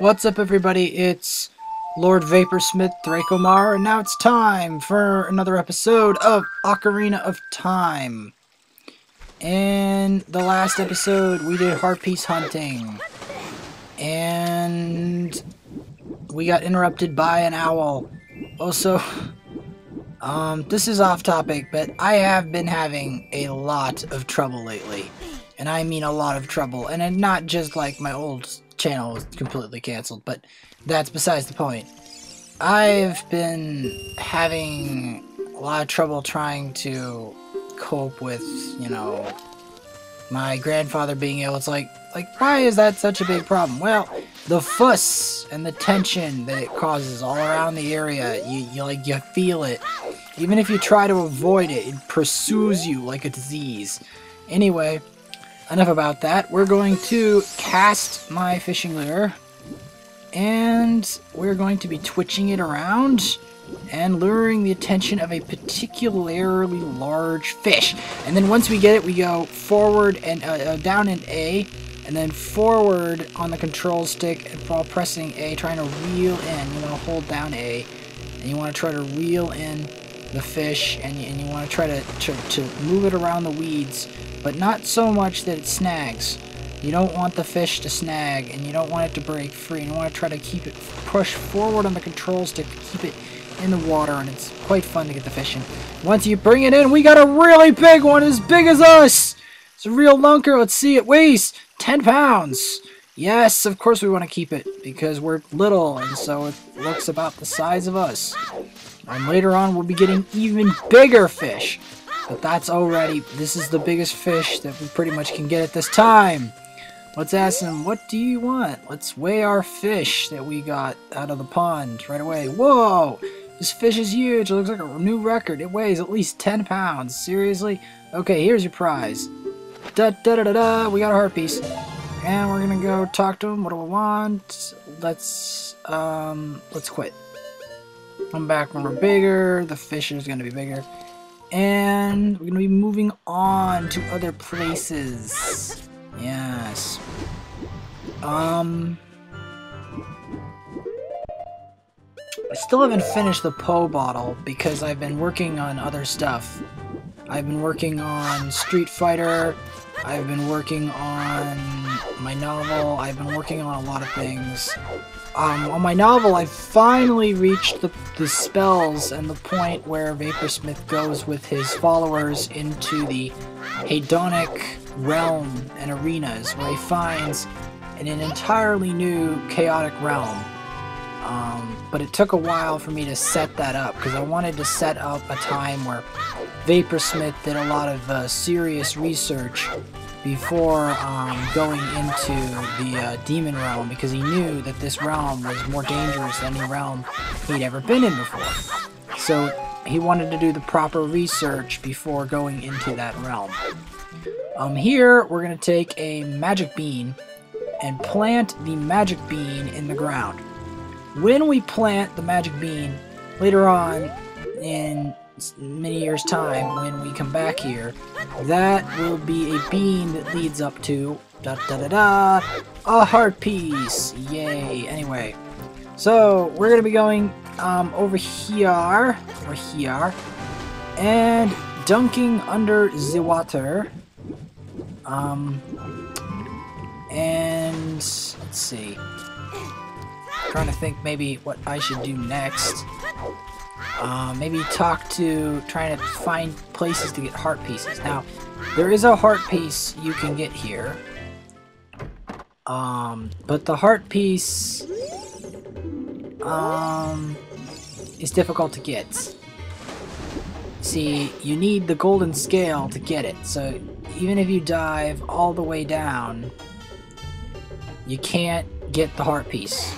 What's up, everybody? It's Lord Vaporsmith Dracomar, and now it's time for another episode of Ocarina of Time. In the last episode, we did heart piece hunting, and we got interrupted by an owl. Also, this is off topic, but I have been having a lot of trouble lately. And I mean a lot of trouble, and not just like my old channel was completely canceled, but that's besides the point. I've been having a lot of trouble trying to cope with, you know, my grandfather being ill. It's like why is that such a big problem? Well, the fuss and the tension that it causes all around the area, you feel it. Even if you try to avoid it, it pursues you like a disease. Anyway, enough about that. We're going to cast my fishing lure, and we're going to be twitching it around and luring the attention of a particularly large fish. And then once we get it, we go forward and down in A, and then forward on the control stick while pressing A, trying to reel in. You want to hold down A, and you want to try to reel in the fish, and you want to try to move it around the weeds, but not so much that it snags. You don't want the fish to snag, and you don't want it to break free. You want to try to keep it pushed forward on the control stick to keep it in the water, and it's quite fun to get the fish in. Once you bring it in, we got a really big one, as big as us! It's a real lunker. Let's see, it weighs 10 pounds. Yes, of course we want to keep it, because we're little, and so it looks about the size of us. And later on, we'll be getting even bigger fish. But this is the biggest fish that we pretty much can get at this time. Let's ask him, what do you want? Let's weigh our fish that we got out of the pond right away. Whoa! This fish is huge. It looks like a new record. It weighs at least 10 pounds. Seriously? Okay, here's your prize. Da-da-da-da-da. We got a heart piece. And we're gonna go talk to him. What do we want? Let's quit. Come back when we're bigger. The fish is gonna be bigger. And we're gonna be moving on to other places. Yes. I still haven't finished the Po bottle because I've been working on other stuff. I've been working on Street Fighter. I've been working on my novel. I've been working on a lot of things. On my novel, I finally reached the spells and the point where Vaporsmith goes with his followers into the hedonic realm and arenas, where he finds an entirely new chaotic realm. But it took a while for me to set that up, because I wanted to set up a time where Vaporsmith did a lot of serious research before going into the demon realm, because he knew that this realm was more dangerous than any realm he'd ever been in before. So he wanted to do the proper research before going into that realm. Here we're going to take a magic bean and plant the magic bean in the ground. When we plant the magic bean later on in many years' time, when we come back here, that will be a bean that leads up to a heart piece. Yay. Anyway, so we're gonna be going over here, and dunking under the water. And let's see, trying to think maybe what I should do next. Maybe trying to find places to get heart pieces. Now, there is a heart piece you can get here. But the heart piece, is difficult to get. See, you need the golden scale to get it, so even if you dive all the way down, you can't get the heart piece.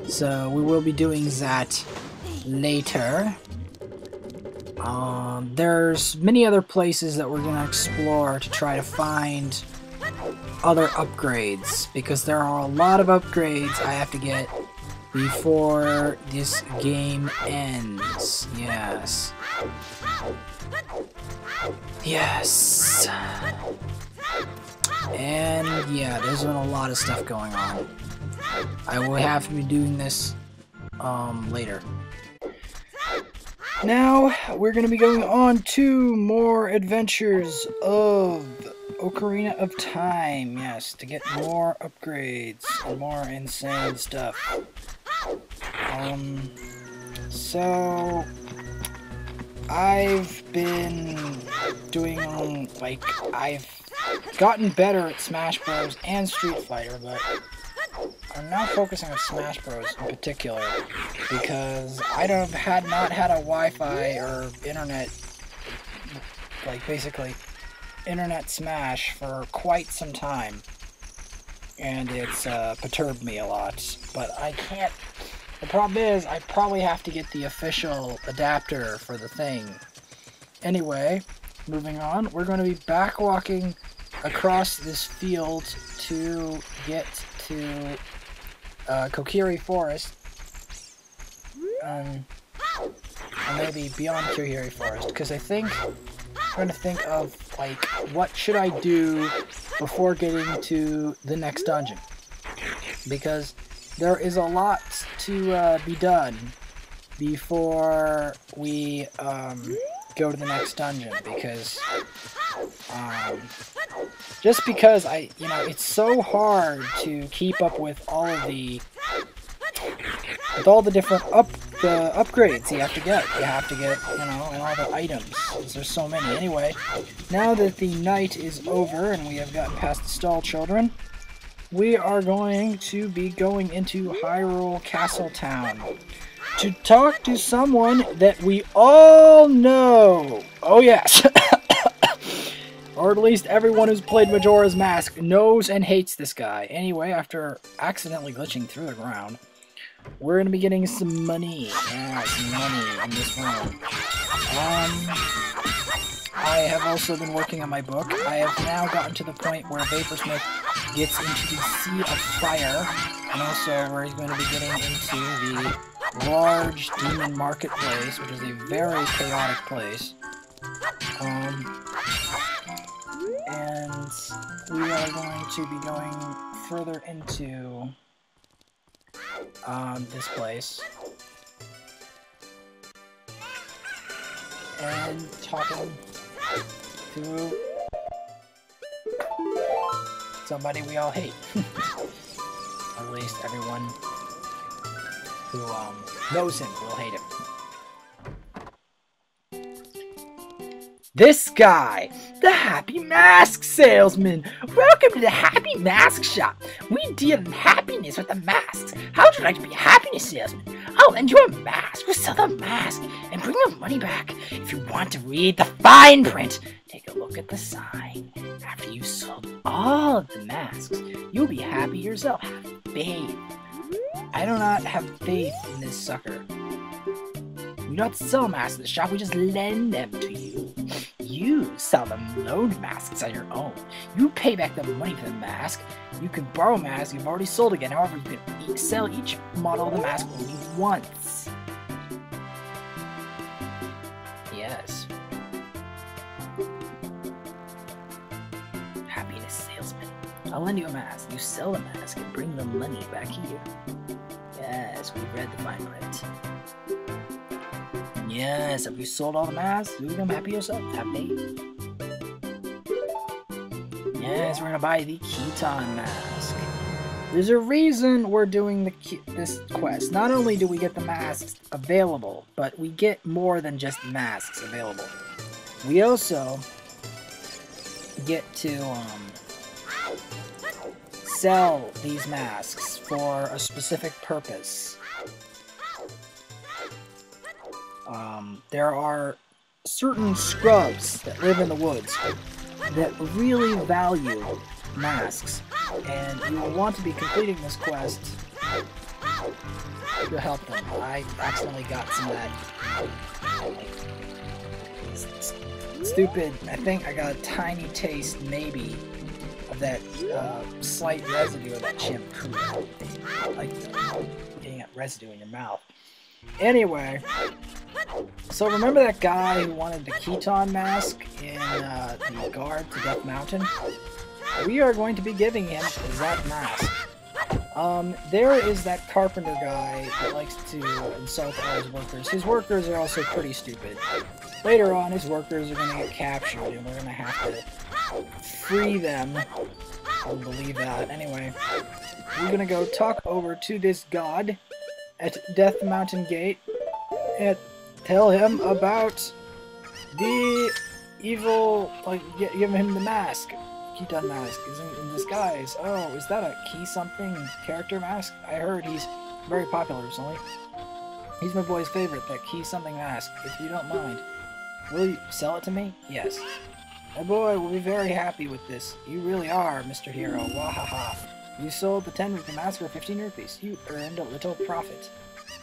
So we will be doing that later. There's many other places that we're going to explore to try to find other upgrades, because there are a lot of upgrades I have to get before this game ends. Yes. Yes. And yeah, there's been a lot of stuff going on. I will have to be doing this later. Now, we're going to be going on to more adventures of Ocarina of Time. Yes, to get more upgrades and more insane stuff. So I've been doing, like, I've gotten better at Smash Bros. And Street Fighter, but I'm now focusing on Smash Bros. In particular, because I had not had a Wi-Fi or internet, like, basically, internet Smash for quite some time, and it's perturbed me a lot, but I can't. The problem is, I probably have to get the official adapter for the thing. Anyway, moving on, we're going to be back walking across this field to get to Kokiri Forest, and maybe beyond Kokiri Forest, because I think I'm trying to think of, like, what should I do before getting to the next dungeon, because there is a lot to be done before we go to the next dungeon, because just because it's so hard to keep up with all of the different upgrades you have to get. You have to get, and all the items. There's so many. Anyway, now that the night is over and we have gotten past the stall children, we are going to be going into Hyrule Castle Town to talk to someone that we all know. Oh yes. Or at least everyone who's played Majora's Mask knows and hates this guy. Anyway, after accidentally glitching through the ground, we're going to be getting some money. Yeah, some money in this room. I have also been working on my book. I have now gotten to the point where Vaporsmith gets into the Sea of Fire, and also where he's going to be getting into the large demon marketplace, which is a very chaotic place. And we are going to be going further into this place and talking to somebody we all hate. At least everyone who knows him will hate him. This guy, the Happy Mask Salesman. Welcome to the Happy Mask Shop. We deal in happiness with the masks. How would you like to be a happiness salesman? I'll lend you a mask. We'll sell the mask and bring the money back. If you want to read the fine print, take a look at the sign. After you've sold all of the masks, you'll be happy yourself. Have faith. I do not have faith in this sucker. We don't sell masks at the shop, we just lend them to you. You sell them loaned masks on your own. You pay back the money for the mask. You can borrow masks you've already sold again. However, you can sell each model of the mask only once. Yes. Happiness salesman. I'll lend you a mask. You sell the mask and bring the money back here. Yes, we read the fine print. Yes, if you sold all the masks, you become happy yourself. Have faith. Yes, we're gonna buy the Keaton mask. There's a reason we're doing this quest. Not only do we get the masks available, but we get more than just masks available. We also get to sell these masks for a specific purpose. There are certain scrubs that live in the woods that really value masks, and you will want to be completing this quest to help them. I accidentally got some of that stupid, I think I got a tiny taste, maybe, of that slight residue of that shampoo. Like getting that residue in your mouth. Anyway, so remember that guy who wanted the Keaton mask in the guard to Death Mountain? We are going to be giving him that mask. There is that carpenter guy that likes to insult all his workers. His workers are also pretty stupid. Later on, his workers are gonna get captured, and we're gonna have to free them. I don't believe that. Anyway, we're gonna go talk over to this god at Death Mountain Gate and tell him about the evil, like, give him the mask. Keaton mask is in disguise. Oh, is that a key something character mask? I heard he's very popular recently. He's my boy's favorite, that key something mask. If you don't mind, will you sell it to me? Yes. My boy will be very happy with this. You really are, Mr. Hero. Wahaha. You sold the 10 rupee mask for 15 rupees. You earned a little profit.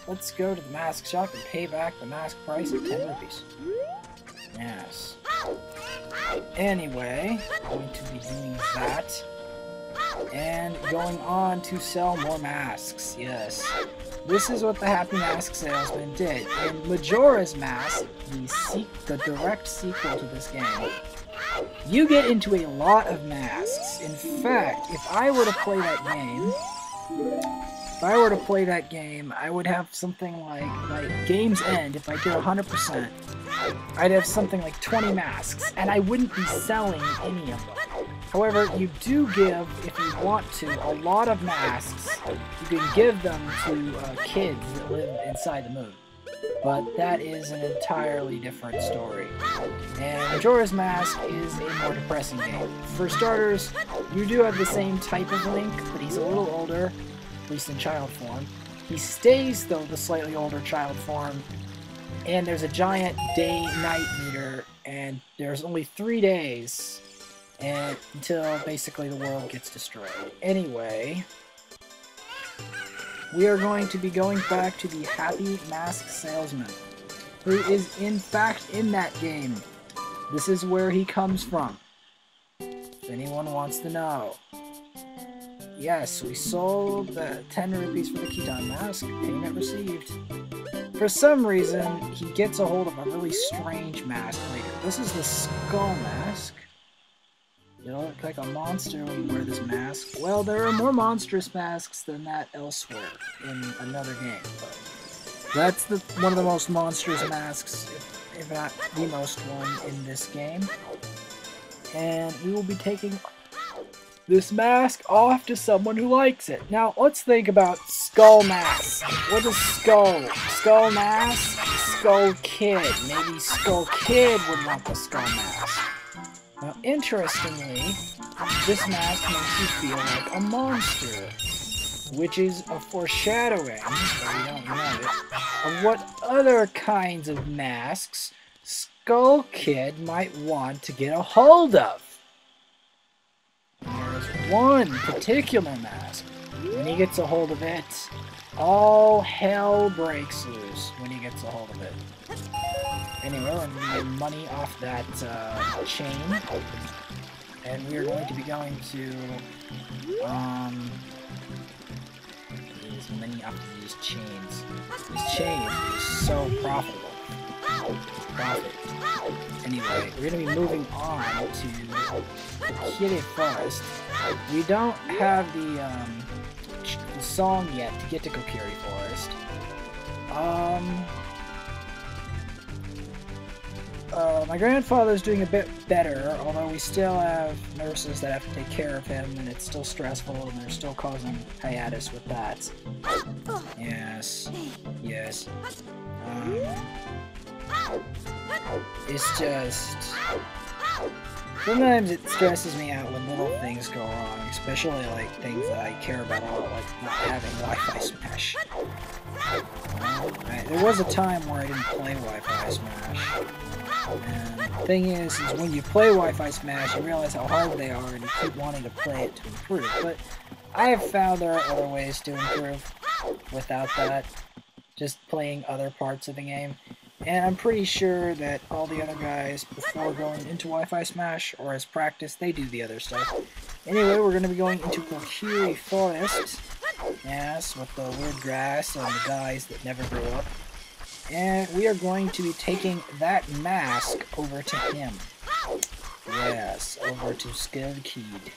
Let's go to the mask shop and pay back the mask price of 10 rupees. Yes. Anyway, going to be doing that. And going on to sell more masks. Yes. This is what the Happy Mask salesman did. In Majora's Mask, the direct sequel to this game, you get into a lot of masks. In fact, if I were to play that game, I would have something like game's end. If I did 100%, I'd have something like 20 masks, and I wouldn't be selling any of them. However, you do give, if you want to, a lot of masks. You can give them to kids that live inside the moon. But that is an entirely different story. And Majora's Mask is a more depressing game. For starters, you do have the same type of Link, but he's a little older, at least in child form. He stays, though, the slightly older child form, and there's a giant day-night meter, and there's only 3 days until basically the world gets destroyed. Anyway, we are going to be going back to the Happy Mask Salesman, who is in fact in that game. This is where he comes from, if anyone wants to know. Yes, we sold the 10 rupees for the Keaton mask, payment received. For some reason, he gets a hold of a really strange mask later. This is the Skull Mask. You look like a monster when you wear this mask. Well, there are more monstrous masks than that elsewhere in another game, but that's one of the most monstrous masks, if not the most one in this game. And we will be taking this mask off to someone who likes it. Now, let's think about Skull Mask. What is Skull? Skull Mask? Skull Kid. Maybe Skull Kid would want the Skull Mask. Now, interestingly, this mask makes you feel like a monster, which is a foreshadowing, though we don't know it, of what other kinds of masks Skull Kid might want to get a hold of. There's one particular mask. When he gets a hold of it, all hell breaks loose when he gets a hold of it. Anyway, we're going to get money off that chain, and we are going to be going to, use money off of these chains. These chains is so profitable. Profit. Anyway, we're going to be moving on to Kokiri Forest. We don't have the song yet to get to Kokiri Forest. My grandfather's doing a bit better, although we still have nurses that have to take care of him, and it's still stressful, and they're still causing hiatus with that. Yes. Yes. It's just... sometimes it stresses me out when little things go wrong, especially like things that I care about a lot, like not having Wi-Fi Smash. There was a time where I didn't play Wi-Fi Smash. And the thing is when you play Wi-Fi Smash, you realize how hard they are, and you keep wanting to play it to improve. But I have found there are other ways to improve without that, just playing other parts of the game. And I'm pretty sure that all the other guys, before going into Wi-Fi Smash, or as practice, they do the other stuff. Anyway, we're going to be going into Kokiri Forest. Yes, with the weird grass and the guys that never grew up. And we are going to be taking that mask over to him. Yes, over to Skull Kid.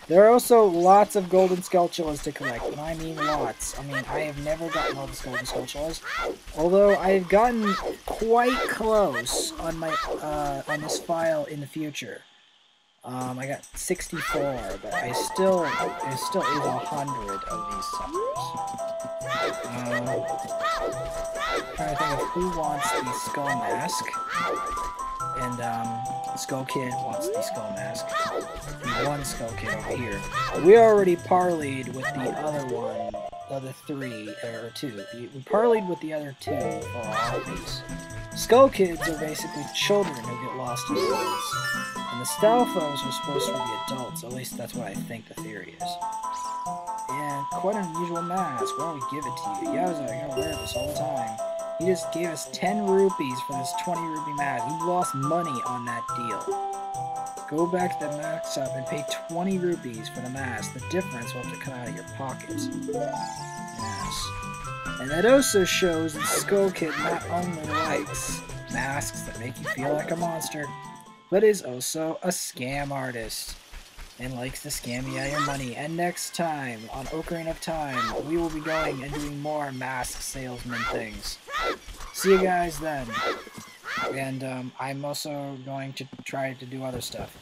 There are also lots of golden Skulltulas to collect, and I mean lots. I mean, I have never gotten all the golden Skulltulas, although I've gotten quite close on my on this file in the future. I got 64, but there still is 100 of these suckers. Trying to think of who wants the Skull Mask. And, Skull Kid wants the Skull Mask. The one Skull Kid over here. We already parlayed with the other one, the other three, or two. We parlayed with the other two for all of these. Skull Kids are basically children who get lost in the woods. And the Stalfos are supposed to be adults, at least that's what I think the theory is. And quite an unusual mask. Why don't we give it to you? Yowza, you're gonna wear this all the time. He just gave us 10 rupees for this 20 rupee mask. He lost money on that deal. Go back to the mask shop and pay 20 rupees for the mask. The difference will have to come out of your pockets. Yes. And that also shows that Skull Kid not only likes masks that make you feel like a monster, but is also a scam artist and likes to scam you out of your money. And next time on Ocarina of Time, we will be going and doing more mask salesman things. See you guys then. And I'm also going to try to do other stuff.